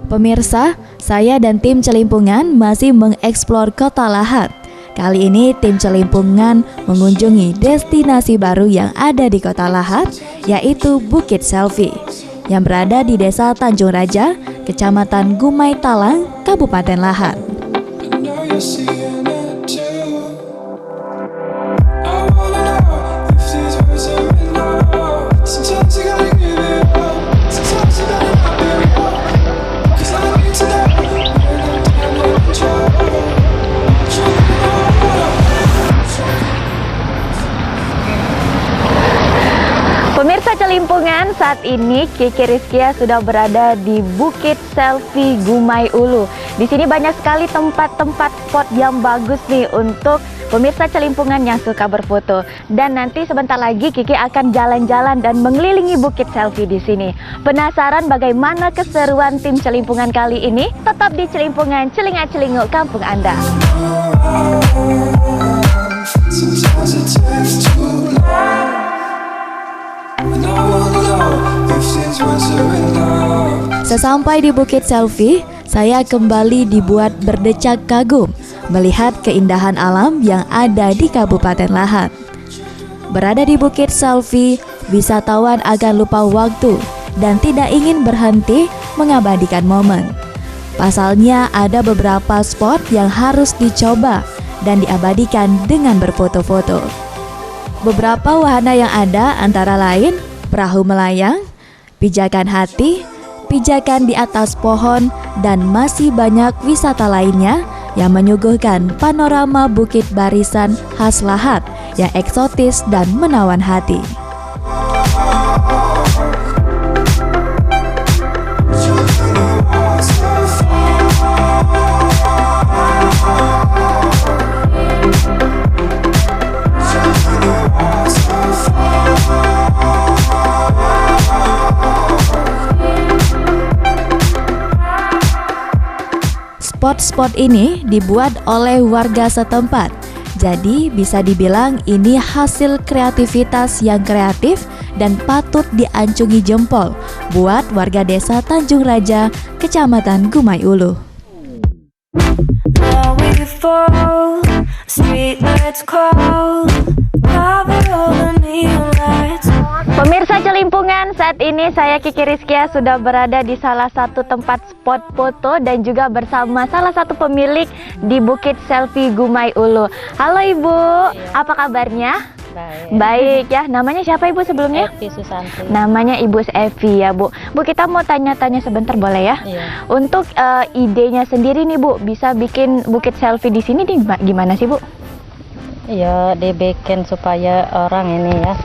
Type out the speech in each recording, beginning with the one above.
Pemirsa, saya dan tim Celimpungan masih mengeksplor Kota Lahat. Kali ini tim Celimpungan mengunjungi destinasi baru yang ada di Kota Lahat, yaitu Bukit Selfie, yang berada di Desa Tanjung Raja, Kecamatan Gumai Talang, Kabupaten Lahat. Pemirsa Celimpungan, saat ini Kiki Rizkia sudah berada di Bukit Selfie Gumai Ulu. Di sini banyak sekali tempat-tempat spot yang bagus nih untuk pemirsa Celimpungan yang suka berfoto. Dan nanti sebentar lagi Kiki akan jalan-jalan dan mengelilingi Bukit Selfie di sini. Penasaran bagaimana keseruan tim Celimpungan kali ini? Tetap di Celimpungan, celingak-celinguk kampung Anda. Sesampai di Bukit Selfie, saya kembali dibuat berdecak kagum melihat keindahan alam yang ada di Kabupaten Lahat. Berada di Bukit Selfie, wisatawan akan lupa waktu dan tidak ingin berhenti mengabadikan momen. Pasalnya ada beberapa spot yang harus dicoba dan diabadikan dengan berfoto-foto. Beberapa wahana yang ada antara lain perahu melayang, pijakan hati, pijakan di atas pohon, dan masih banyak wisata lainnya yang menyuguhkan panorama bukit barisan khas Lahat yang eksotis dan menawan hati. Spot-spot ini dibuat oleh warga setempat, jadi bisa dibilang ini hasil kreativitas yang kreatif dan patut diancungi jempol buat warga desa Tanjung Raja, Kecamatan Gumai Ulu. Pemirsa Celimpungan, saat ini saya Kiki Rizkia sudah berada di salah satu tempat spot foto dan juga bersama salah satu pemilik di Bukit Selfie Gumai Ulu. Halo Ibu, apa kabarnya? Baik ya, namanya siapa Ibu sebelumnya? Evi Susanti. Namanya Ibu Evi ya Bu. Bu, kita mau tanya-tanya sebentar boleh ya? Iya. Untuk idenya sendiri nih Bu, bisa bikin Bukit Selfie di sini nih gimana sih Bu? Iya, dibikin supaya orang ini ya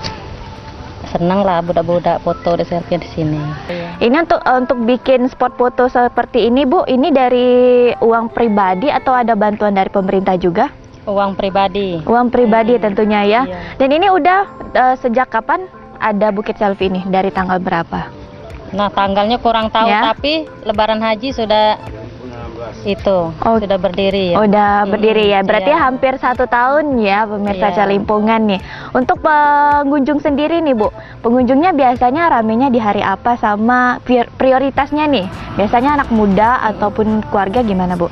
senang lah budak-budak foto di selfie di sini. Iya. Ini untuk bikin spot foto seperti ini Bu, ini dari uang pribadi atau ada bantuan dari pemerintah juga? Uang pribadi. Uang pribadi tentunya ya. Iya. Dan ini udah sejak kapan ada Bukit Selfie ini? Dari tanggal berapa? Nah, tanggalnya kurang tahu Ya. tapi Lebaran Haji sudah itu sudah berdiri ya. Udah berdiri ya. Berarti iya. hampir 1 tahun ya pemirsa Iya. Celimpungan nih. Untuk pengunjung sendiri nih Bu, pengunjungnya biasanya ramenya di hari apa sama prioritasnya nih? Biasanya anak muda ataupun keluarga gimana Bu?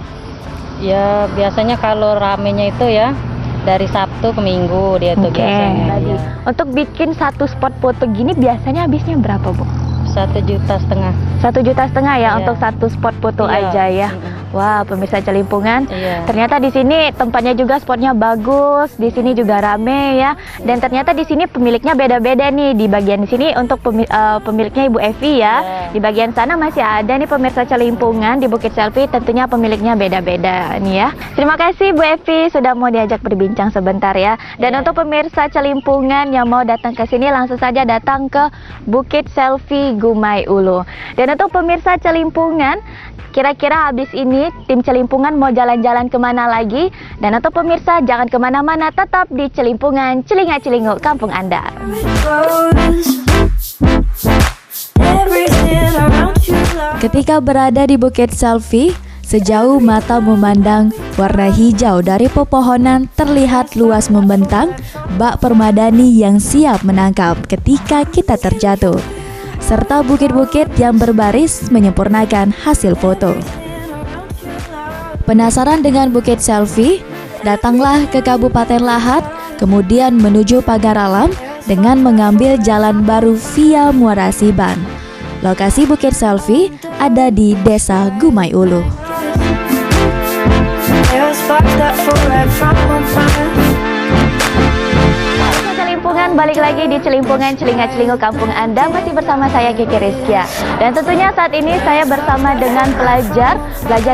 Ya, biasanya kalau ramenya itu ya dari Sabtu ke Minggu dia tuh biasanya. Ya. Untuk bikin satu spot foto gini biasanya habisnya berapa Bu? 1,5 juta. 1,5 juta ya Iya. untuk satu spot foto Iya. aja ya. Wah, pemirsa Celimpungan, Iya. ternyata di sini tempatnya juga spotnya bagus, di sini juga rame ya. Dan ternyata di sini pemiliknya beda-beda nih. Di bagian di sini untuk pemiliknya Ibu Evi ya. Iya. Di bagian sana masih ada nih pemirsa Celimpungan di Bukit Selfie, tentunya pemiliknya beda-beda nih ya. Terima kasih Bu Evi sudah mau diajak berbincang sebentar ya. Dan untuk pemirsa Celimpungan yang mau datang ke sini langsung saja datang ke Bukit Selfie Gumai Ulu. Dan untuk pemirsa Celimpungan, kira-kira habis ini tim Celimpungan mau jalan-jalan kemana lagi? Dan untuk pemirsa jangan kemana-mana, tetap di Celimpungan, celingak-celinguk kampung Anda. Ketika berada di Bukit Selfie, sejauh mata memandang, warna hijau dari pepohonan terlihat luas membentang, bak permadani yang siap menangkap ketika kita terjatuh. serta bukit-bukit yang berbaris menyempurnakan hasil foto. Penasaran dengan bukit selfie? Datanglah ke Kabupaten Lahat, kemudian menuju Pagar Alam dengan mengambil jalan baru via Muara Siban. Lokasi bukit selfie ada di Desa Gumai Ulu. Celimpungan, balik lagi di Celimpungan Celinga-Celingu Kampung Anda, masih bersama saya Kiki Rizkia. Dan tentunya saat ini saya bersama dengan pelajar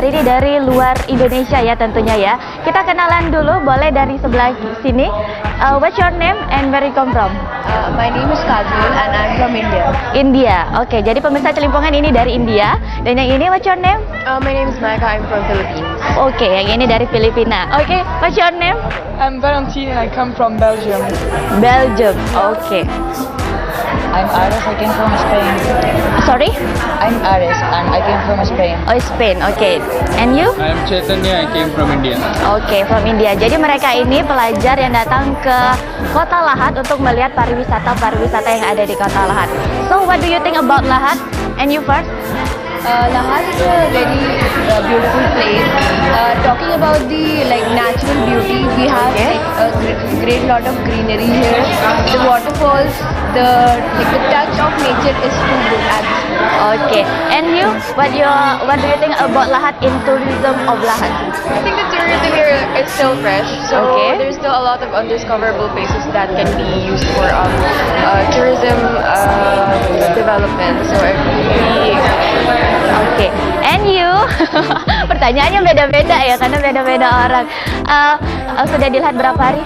ini dari luar Indonesia ya tentunya ya. Kita kenalan dulu, boleh dari sebelah sini. What's your name and where you come from? My name is Kajol and I'm from India. India. Oke, jadi pemirsa Celimpungan ini dari India. Dan yang ini what's your name? My name is Maika, I'm from Philippines. Oke, yang ini dari Filipina. Oke, what's your name? I'm Valentine and I come from Belgium. Belgium. Oke. I'm Ares, I came from Spain. Sorry? I'm Ares and I came from Spain. Oh, Spain. Oke. And you? I am Chaitanya, I came from India. Oke, from India. Jadi mereka ini pelajar yang datang ke Kota Lahat untuk melihat pariwisata yang ada di Kota Lahat. So, what do you think about Lahat? And you first? Lahat is a very beautiful place. Talking about the natural beauty, we have a great lot of greenery here. The waterfalls, the touch of nature is too good at this place. Okay. And you? What do you think about Lahat in tourism of Lahat? I think the tourism here is still fresh, so Okay. there's still a lot of undiscoverable places that can be used for tourism development. So I really Oke. And you? Pertanyaannya beda-beda ya, karena beda-beda orang. Sudah dilihat berapa hari?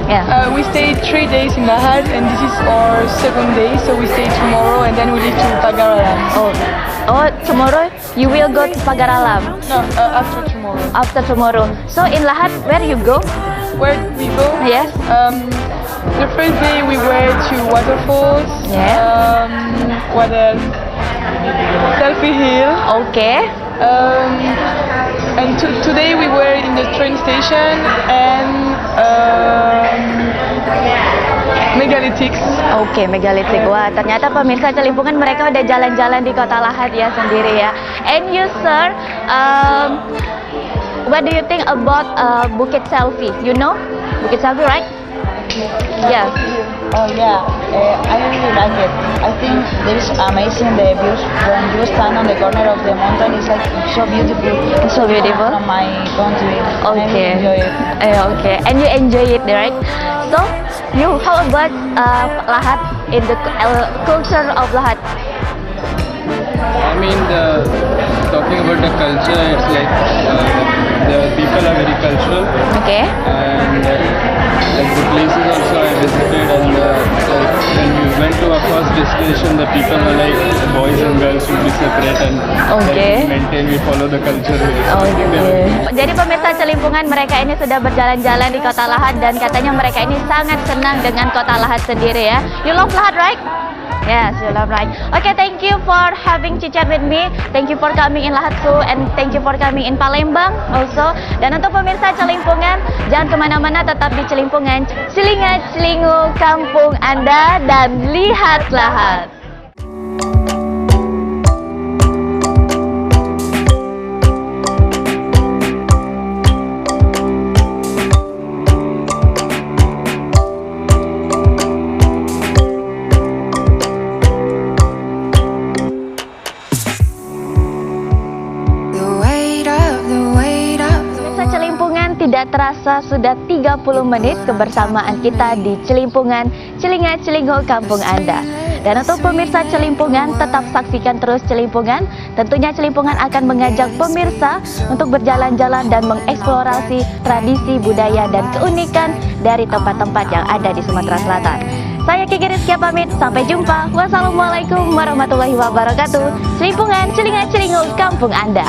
Ya. We stayed 3 days in Lahat and this is our 7th day, so we stay tomorrow and then we leave to Pagar Alam. Oh, tomorrow you will go to Pagar Alam. No, after tomorrow. After tomorrow. So in Lahat, where you go? Where did we go? Yes. The first day we went to waterfalls. Yeah. What else? Selfie Hill. Okay. And today we were in the train station and Megalithics. Oke, megalitik. Wah, ternyata pemirsa Celimpungan mereka udah jalan-jalan di Kota Lahat ya sendiri ya. And you sir, what do you think about Bukit Selfie? You know Bukit Selfie, right? Yeah. Oh yeah, I really like it. I think it's amazing the views when you stand on the corner of the mountain. It's like so beautiful. It's so beautiful. From my country. And I Okay. really enjoy it. Okay. And you enjoy it, right? So, you how about Lahat in the culture of Lahat? I mean, talking about the culture, it's like the people are very cultural, Okay. and like the places also I visited, and like, when we went to our first destination, the people were like boys and girls should be separate and Okay. we follow the culture here. So I think they were- Jadi pemirsa Celimpungan mereka ini sudah berjalan-jalan di Kota Lahat dan katanya mereka ini sangat senang dengan Kota Lahat sendiri ya. You love Lahat, right? Yes, you love Lahat. Okay, thank you for having chit-chat with me. Thank you for coming in Lahat too, and thank you for coming in Palembang also. Dan untuk pemirsa Celimpungan, jangan kemana-mana, tetap di Celimpungan, Celinga-Celingu Kampung Anda, dan lihat Lahat. Pemirsa Celimpungan, tidak terasa sudah 30 menit kebersamaan kita di Celimpungan, Celinga-Celingu Kampung Anda. Dan untuk pemirsa Celimpungan, tetap saksikan terus Celimpungan. Tentunya Celimpungan akan mengajak pemirsa untuk berjalan-jalan dan mengeksplorasi tradisi, budaya, dan keunikan dari tempat-tempat yang ada di Sumatera Selatan. Saya Kiki Rizkia pamit, sampai jumpa. Wassalamualaikum warahmatullahi wabarakatuh. Celimpungan, Celinga-Celingu Kampung Anda.